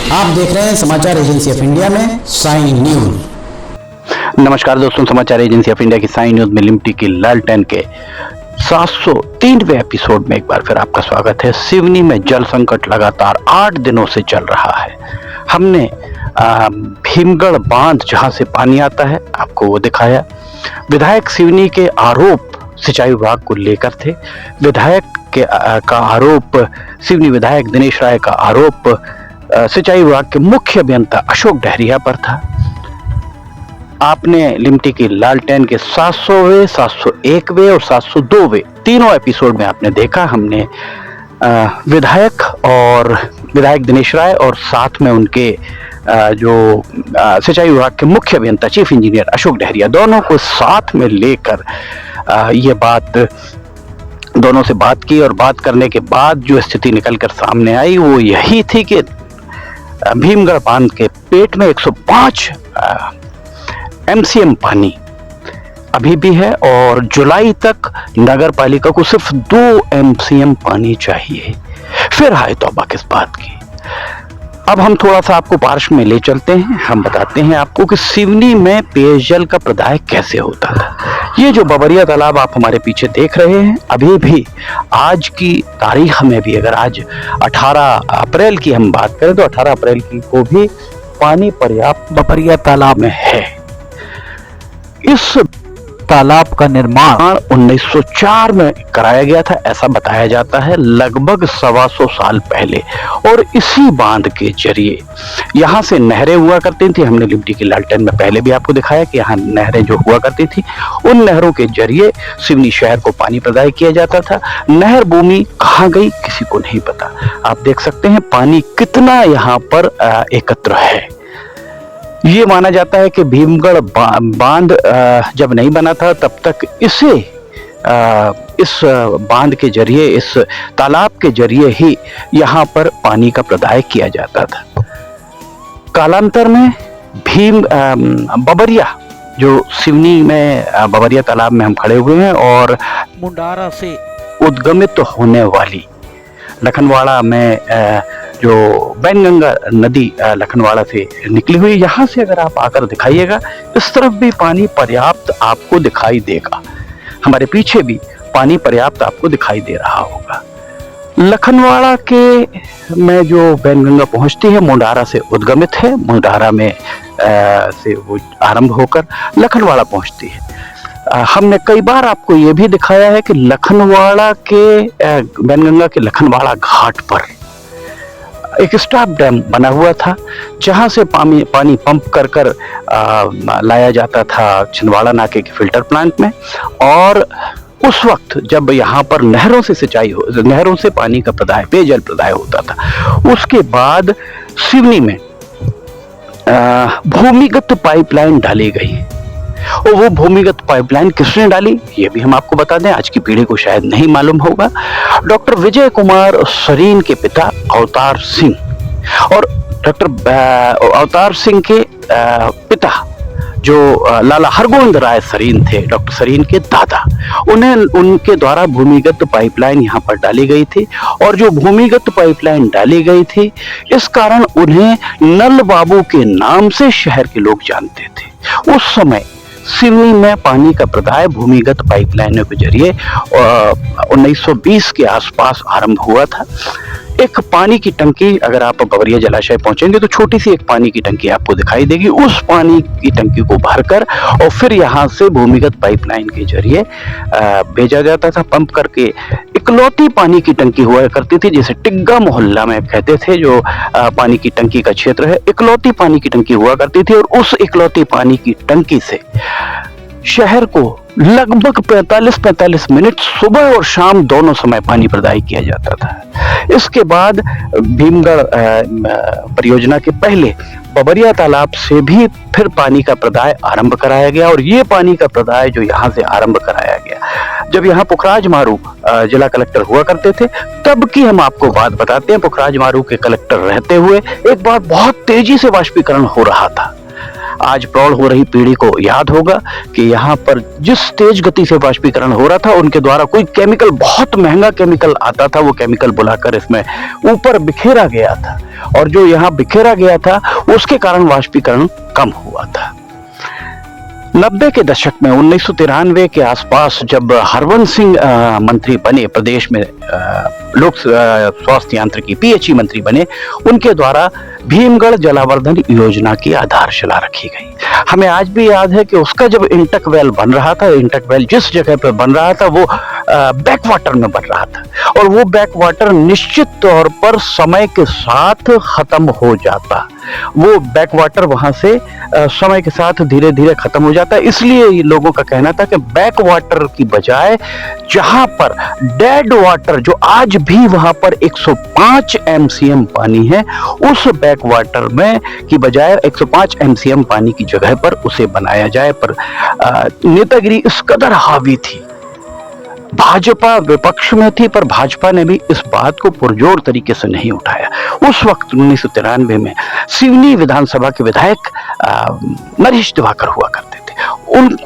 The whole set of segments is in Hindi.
आप देख रहे हैं समाचार एजेंसी ऑफ इंडिया में साइन न्यूज। नमस्कार दोस्तों, समाचार एजेंसी ऑफ इंडिया की साइन न्यूज में लिमटी की लालटेन के 703वें एपिसोड में एक बार फिर आपका स्वागत है। सिवनी में जल संकट लगातार 8 दिनों से चल रहा है। हमने भीमगढ़ बांध जहां से पानी आता है आपको वो दिखाया। विधायक सिवनी के आरोप सिंचाई विभाग को लेकर थे। विधायक का आरोप, सिवनी विधायक दिनेश राय का आरोप सिंचाई विभाग के मुख्य अभियंता अशोक डहरिया पर था। आपने लिमटी की लालटेन के 700वें, 701वें और 702वें तीनों एपिसोड में आपने देखा। हमने विधायक दिनेश राय और साथ में उनके जो सिंचाई विभाग के मुख्य अभियंता चीफ इंजीनियर अशोक डहरिया, दोनों को साथ में लेकर ये बात दोनों से बात की। और बात करने के बाद जो स्थिति निकलकर सामने आई वो यही थी कि भीमगढ़ बांध के पेट में 105 MCM पानी अभी भी है और जुलाई तक नगर पालिका को सिर्फ 2 MCM पानी चाहिए। फिर हाय तौबा किस बात की। अब हम थोड़ा सा आपको पार्श्व में ले चलते हैं। हम बताते हैं आपको कि सिवनी में पेयजल का प्रदाय कैसे होता था। ये जो बबरिया तालाब आप हमारे पीछे देख रहे हैं, अभी भी आज की तारीख में भी अगर आज 18 अप्रैल की हम बात करें तो 18 अप्रैल की को भी पानी पर्याप्त बबरिया तालाब में है। इस तालाब का निर्माण 1904 में कराया गया था, ऐसा बताया जाता है, लगभग 125 साल पहले। और इसी बांध के जरिए यहाँ से नहरें हुआ करती थी। हमने लिमटी की लालटेन में पहले भी आपको दिखाया कि यहाँ नहरें जो हुआ करती थी, उन नहरों के जरिए सिवनी शहर को पानी प्रदाय किया जाता था। नहर भूमि कहाँ गई किसी को नहीं पता। आप देख सकते हैं पानी कितना यहाँ पर एकत्र है। ये माना जाता है कि भीमगढ़ बांध जब नहीं बना था तब तक इस बांध के जरिए, इस तालाब के जरिए ही यहाँ पर पानी का प्रदाय किया जाता था। कालांतर में बबरिया, जो सिवनी में बबरिया तालाब में हम खड़े हुए हैं और मुंडारा से उद्गमित होने वाली लखनवाड़ा में जो बैनगंगा नदी लखनवाड़ा से निकली हुई, यहाँ से अगर आप आकर दिखाइएगा, इस तरफ भी पानी पर्याप्त आपको दिखाई देगा। हमारे पीछे भी पानी पर्याप्त आपको दिखाई दे रहा होगा। लखनवाड़ा के में जो बैनगंगा पहुंचती है मुंडारा से उद्गमित है। मुंडारा में से वो आरंभ होकर लखनवाड़ा पहुंचती है। हमने कई बार आपको ये भी दिखाया है कि लखनवाड़ा के बैनगंगा के लखनवाड़ा घाट पर एक स्टॉप डैम बना हुआ था, जहां से पानी पंप कर लाया जाता था छिंदवाड़ा नाके के फिल्टर प्लांट में। और उस वक्त जब यहाँ पर नहरों से पानी का प्रदाय, पेयजल प्रदाय होता था। उसके बाद सिवनी में भूमिगत पाइपलाइन डाली गई। और वो भूमिगत पाइपलाइन किसने डाली ये भी हम आपको बता दें, आज की पीढ़ी को शायद नहीं मालूम होगा। डॉक्टर विजय कुमार सरीन के पिता अवतार सिंह, और डॉक्टर अवतार सिंह के पिता जो लाला हरगोविंद राय सरीन थे, डॉक्टर सरीन के दादा, उनके द्वारा भूमिगत पाइपलाइन यहाँ पर डाली गई थी। और जो भूमिगत पाइपलाइन डाली गई थी, इस कारण उन्हें नल बाबू के नाम से शहर के लोग जानते थे। उस समय सिवनी में पानी का प्रदाय भूमिगत पाइपलाइनों के जरिए 1920 के आसपास आरंभ हुआ था। एक पानी की टंकी, अगर आप बबरिया जलाशय पहुंचेंगे तो छोटी सी एक पानी की टंकी आपको दिखाई देगी। उस पानी की टंकी को भरकर और फिर यहाँ से भूमिगत पाइपलाइन के जरिए भेजा जाता था पंप करके। इकलौती पानी की टंकी हुआ करती थी, जिसे टिग्गा मोहल्ला में कहते थे, जो पानी की टंकी का क्षेत्र है। इकलौती पानी की टंकी हुआ करती थी और उस इकलौती पानी की टंकी से शहर को लगभग 45 मिनट सुबह और शाम दोनों समय पानी प्रदाय किया जाता था। इसके बाद भीमगढ़ परियोजना के पहले बबरिया तालाब से भी फिर पानी का प्रदाय आरंभ कराया गया। और ये पानी का प्रदाय जो यहाँ से आरंभ कराया गया, जब यहाँ पुखराज मारू जिला कलेक्टर हुआ करते थे, तब की हम आपको बात बताते हैं। पुखराज मारू के कलेक्टर रहते हुए एक बार बहुत तेजी से वाष्पीकरण हो रहा था। आज प्रौढ़ हो रही पीढ़ी को याद होगा कि यहाँ पर जिस तेज गति से वाष्पीकरण हो रहा था, उनके द्वारा कोई केमिकल, बहुत महंगा केमिकल आता था, वो केमिकल बुलाकर इसमें ऊपर बिखेरा गया था और जो यहाँ बिखेरा गया था उसके कारण वाष्पीकरण कम हुआ था। 90 के दशक में 1993 के आसपास जब हरवंश सिंह मंत्री बने, प्रदेश में लोक स्वास्थ्य यांत्रिकी पीएचई मंत्री बने, उनके द्वारा भीमगढ़ जलावर्धन योजना की आधारशिला रखी गई। हमें आज भी याद है कि उसका जब इंटक वेल बन रहा था, इंटक वेल जिस जगह पर बन रहा था वो बैक वाटर में बन रहा था, और वो बैक वाटर निश्चित तौर पर समय के साथ खत्म हो जाता। वो बैक वाटर वहां से समय के साथ धीरे धीरे खत्म हो जाता है। इसलिए लोगों का कहना था कि बैक वाटर की बजाय जहां पर डेड वाटर, जो आज भी वहां पर 105 एमसीएम पानी है, उस बैक वाटर में की बजाय 105 एमसीएम पानी की जगह पर उसे बनाया जाए। पर नेतागिरी इस कदर हावी थी, भाजपा विपक्ष में थी, पर भाजपा ने भी इस बात को पुरजोर तरीके से नहीं उठाया। उस वक्त 1993 में सिवनी विधानसभा के विधायक नरेश दिवाकर हुआ करते थे।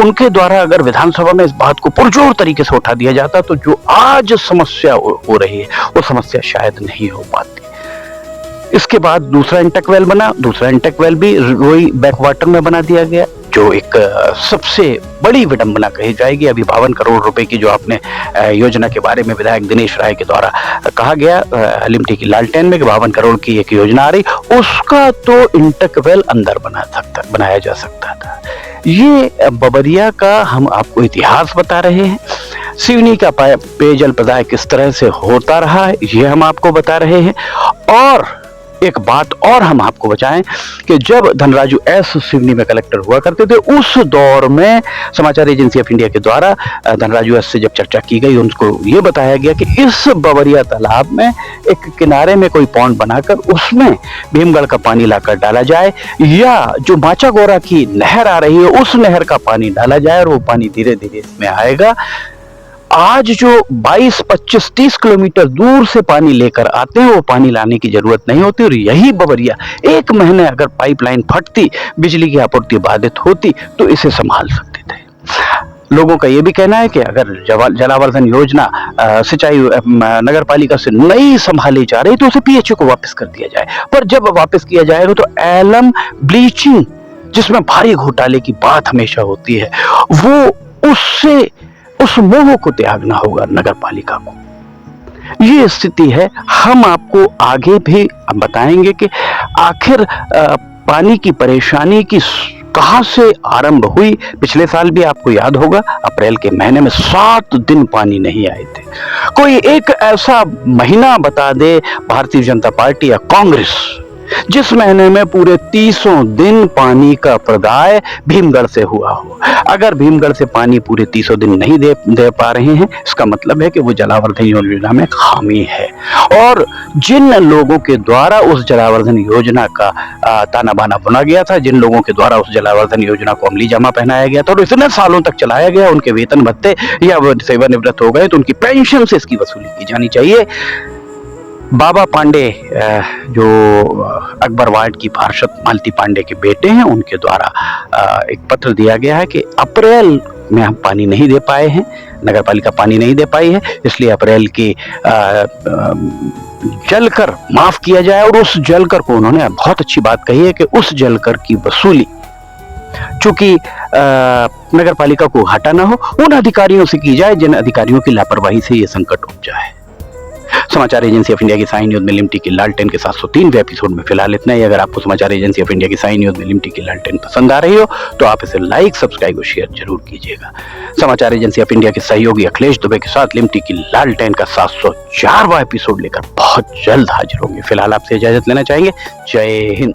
उनके द्वारा अगर विधानसभा में इस बात को पुरजोर तरीके से उठा दिया जाता तो जो आज समस्या हो रही है वो समस्या शायद नहीं हो पाती। इसके बाद दूसरा इंटक वेल बना, दूसरा इंटक वेल भी रोई बैकवाटर में बना दिया गया, जो एक सबसे बड़ी विडंबना कही जाएगी। अभी 52 करोड़ रुपए की जो आपने योजना के बारे में विधायक दिनेश राय के द्वारा कहा गया लिमटी की लालटेन में कि 52 करोड़ की एक योजना आ रही, उसका तो इंटक वेल अंदर बनाया जा सकता था। ये बबरिया का हम आपको इतिहास बता रहे हैं। सिवनी का पेयजल प्रदाय किस तरह से होता रहा है ये हम आपको बता रहे हैं। और एक बात और हम आपको बताएं कि जब धनराजू एस सिवनी में कलेक्टर हुआ करते थे, उस दौर में समाचार एजेंसी ऑफ इंडिया के द्वारा धनराजू एस से जब चर्चा की गई, उनको ये बताया गया कि इस बबरिया तालाब में एक किनारे में कोई पॉन्ड बनाकर उसमें भीमगढ़ का पानी लाकर डाला जाए, या जो माचा गोरा की नहर आ रही है उस नहर का पानी डाला जाए और वो पानी धीरे धीरे इसमें आएगा। आज जो 22, 25, 30 किलोमीटर दूर से पानी लेकर आते हैं वो पानी लाने की जरूरत नहीं होती। और यही बबरिया एक महीने अगर पाइपलाइन फटती, बिजली की आपूर्ति बाधित होती तो इसे संभाल सकते थे। लोगों का यह भी कहना है कि अगर जलावर्धन योजना सिंचाई नगर पालिका से नहीं संभाली जा रही तो उसे पीएचई को वापस कर दिया जाए। पर जब वापस किया जाएगा तो एलम ब्लीचिंग, जिसमें भारी घोटाले की बात हमेशा होती है, वो उससे उस मोह को त्यागना होगा नगर पालिका को। ये स्थिति है। हम आपको आगे भी बताएंगे कि आखिर पानी की परेशानी की कहां से आरंभ हुई। पिछले साल भी आपको याद होगा अप्रैल के महीने में 7 दिन पानी नहीं आए थे। कोई एक ऐसा महीना बता दे भारतीय जनता पार्टी या कांग्रेस जिस महीने में पूरे 30 दिन पानी का प्रदाय भीमगढ़ से हुआ हो। अगर भीमगढ़ से पानी पूरे 30 दिन नहीं दे पा रहे हैं, इसका मतलब है कि वो जलावर्धन योजना में खामी है। और जिन लोगों के द्वारा उस जलावर्धन योजना का ताना बाना बुना गया था, जिन लोगों के द्वारा उस जलावर्धन योजना को अमली जामा पहनाया गया था और इतने सालों तक चलाया गया, उनके वेतन भत्ते या सेवानिवृत्त हो गए तो उनकी पेंशन से इसकी वसूली की जानी चाहिए। बाबा पांडे जो अकबर वार्ड की पार्षद मालती पांडे के बेटे हैं, उनके द्वारा एक पत्र दिया गया है कि अप्रैल में हम पानी नहीं दे पाए हैं, नगर पालिका पानी नहीं दे पाई है, इसलिए अप्रैल की जलकर माफ किया जाए। और उस जलकर को उन्होंने बहुत अच्छी बात कही है कि उस जलकर की वसूली चूंकि नगर पालिका को हटाना हो, उन अधिकारियों से की जाए जिन अधिकारियों की लापरवाही से ये संकट उपजा है। समाचार एजेंसी ऑफ इंडिया की साइन न्यूज में लिमटी की लालटेन के 703वें एपिसोड में फिलहाल इतना ही। अगर आपको समाचार एजेंसी ऑफ इंडिया की साइन न्यूज में लिमटी की लालटेन पसंद आ रही हो तो आप इसे लाइक, सब्सक्राइब और शेयर जरूर कीजिएगा। समाचार एजेंसी ऑफ इंडिया के सहयोगी अखिलेश दुबे के साथ लिमटी की लालटेन का 704वां एपिसोड लेकर बहुत जल्द हाजिर होंगे। फिलहाल आपसे इजाजत लेना चाहेंगे। जय हिंद।